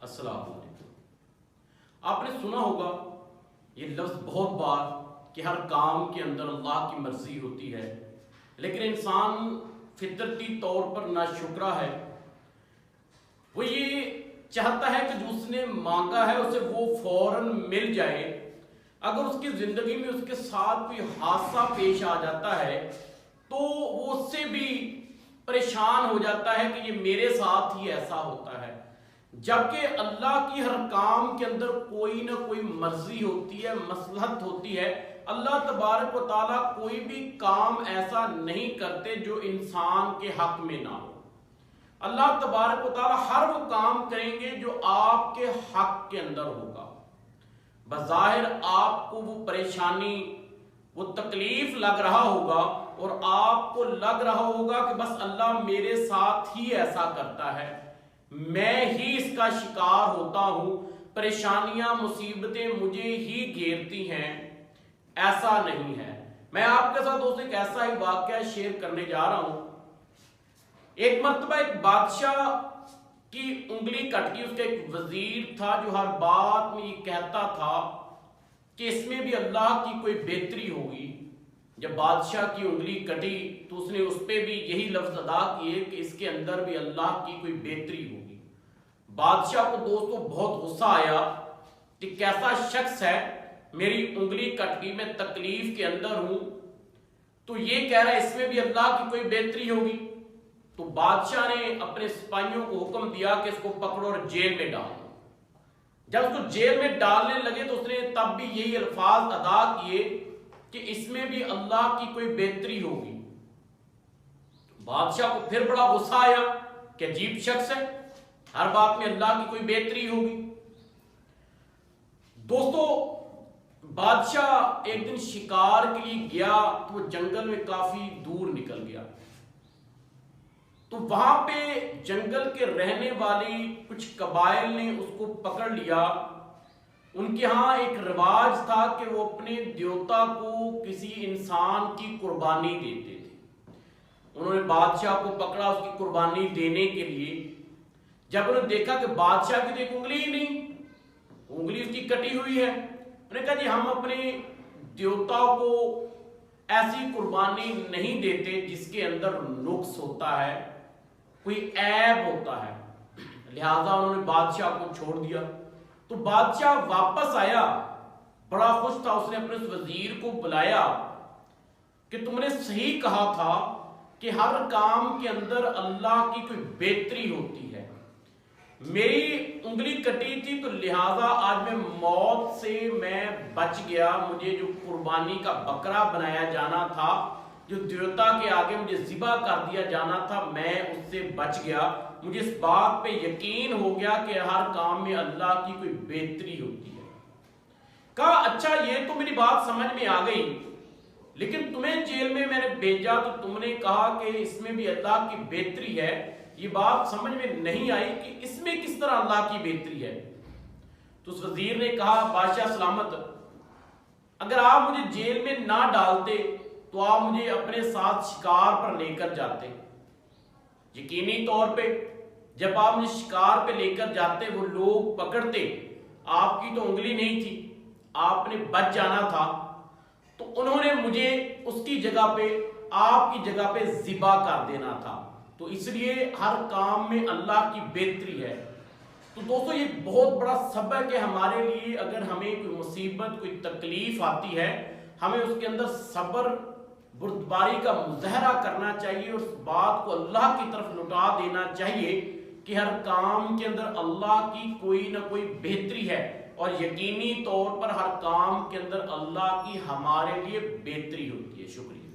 अस्सलाम वालेकुम। आपने सुना होगा ये लफ्ज़ बहुत बार कि हर काम के अंदर अल्लाह की मर्जी होती है, लेकिन इंसान फितरती तौर पर नाशुक्रा है। वो ये चाहता है कि जो उसने मांगा है उसे वो फौरन मिल जाए। अगर उसकी ज़िंदगी में उसके साथ कोई हादसा पेश आ जाता है तो वो उससे भी परेशान हो जाता है कि ये मेरे साथ ही ऐसा होता है। जबकि अल्लाह की हर काम के अंदर कोई ना कोई मर्जी होती है, मसलहत होती है। अल्लाह तबारक व तआला कोई भी काम ऐसा नहीं करते जो इंसान के हक में ना हो। अल्लाह तबारक व तआला हर वो काम करेंगे जो आपके हक के अंदर होगा। बज़ाहिर आपको वो परेशानी, वो तकलीफ लग रहा होगा और आपको लग रहा होगा कि बस अल्लाह मेरे साथ ही ऐसा करता है, मैं ही इसका शिकार होता हूं, परेशानियां मुसीबतें मुझे ही घेरती हैं। ऐसा नहीं है। मैं आपके साथ दोस्तों एक ऐसा ही वाकया शेयर करने जा रहा हूं। एक मर्तबा एक बादशाह की उंगली कट गई। उसका एक वजीर था जो हर बात में ये कहता था कि इसमें भी अल्लाह की कोई बेहतरी होगी। जब बादशाह की उंगली कटी तो उसने उस पर भी यही लफ्ज अदा किए कि इसके अंदर भी अल्लाह की कोई बेहतरी होगी। बादशाह को दोस्तों बहुत गुस्सा आया कि कैसा शख्स है, मेरी उंगली कट गई, मैं तकलीफ के अंदर हूं, तो ये कह रहा है इसमें भी अल्लाह की कोई बेहतरी होगी। तो बादशाह ने अपने सिपाहियों को हुक्म दिया कि इसको पकड़ो और जेल में डालो। जब उसको जेल में डालने लगे तो उसने तब भी यही अल्फाज अदा किए कि इसमें भी अल्लाह की कोई बेहतरी होगी। बादशाह को फिर बड़ा गुस्सा आया कि अजीब शख्स है, हर बात में अल्लाह की कोई बेहतरी होगी। दोस्तों, बादशाह एक दिन शिकार के लिए गया तो वो जंगल में काफी दूर निकल गया। तो वहां पे जंगल के रहने वाली कुछ कबाइल ने उसको पकड़ लिया। उनके यहाँ एक रिवाज था कि वो अपने देवता को किसी इंसान की कुर्बानी देते थे। उन्होंने बादशाह को पकड़ा उसकी कुर्बानी देने के लिए। जब उन्होंने देखा कि बादशाह की तो एक उंगली ही नहीं, उंगली उसकी कटी हुई है, उन्होंने कहा जी हम अपने देवता को ऐसी कुर्बानी नहीं देते जिसके अंदर नुक्स होता है, कोई ऐब होता है। लिहाजा उन्होंने बादशाह को छोड़ दिया। तो बादशाह वापस आया, बड़ा खुश था। उसने अपने उस वजीर को बुलाया कि तुमने सही कहा था कि हर काम के अंदर अल्लाह की कोई बेहतरी होती है। मेरी उंगली कटी थी तो लिहाजा आज मैं मौत से मैं बच गया। मुझे जो कुर्बानी का बकरा बनाया जाना था, जो देवता के आगे मुझे ज़िबा कर दिया जाना था, मैं उससे बच गया। मुझे इस बात पे यकीन हो गया कि हर काम में अल्लाह की कोई बेहतरी होती है। कहा अच्छा ये तो मेरी बात समझ में आ गई, लेकिन तुम्हें जेल में मैंने भेजा तो तुमने कहा कि इसमें भी अल्लाह की बेहतरी है। ये बात समझ में नहीं आई कि इसमें किस तरह अल्लाह की बेहतरी है। तो उस वजीर ने कहा बादशाह सलामत, अगर आप मुझे जेल में ना डालते तो आप मुझे अपने साथ शिकार पर लेकर जाते। यकीनी तौर पे जब आप मुझे शिकार पे लेकर जाते, वो लोग पकड़ते, आपकी तो उंगली नहीं थी, आपने बच जाना था, तो उन्होंने मुझे उसकी जगह पे, आपकी जगह पे ज़िबा कर देना था। तो इसलिए हर काम में अल्लाह की बेहतरी है। तो दोस्तों ये बहुत बड़ा सबक है हमारे लिए। अगर हमें कोई मुसीबत, कोई तकलीफ आती है, हमें उसके अंदर सब्र, बुर्दबारी का मुज़ाहरा करना चाहिए और उस बात को अल्लाह की तरफ लौटा देना चाहिए कि हर काम के अंदर अल्लाह की कोई ना कोई बेहतरी है और यकीनी तौर पर हर काम के अंदर अल्लाह की हमारे लिए बेहतरी होती है। शुक्रिया।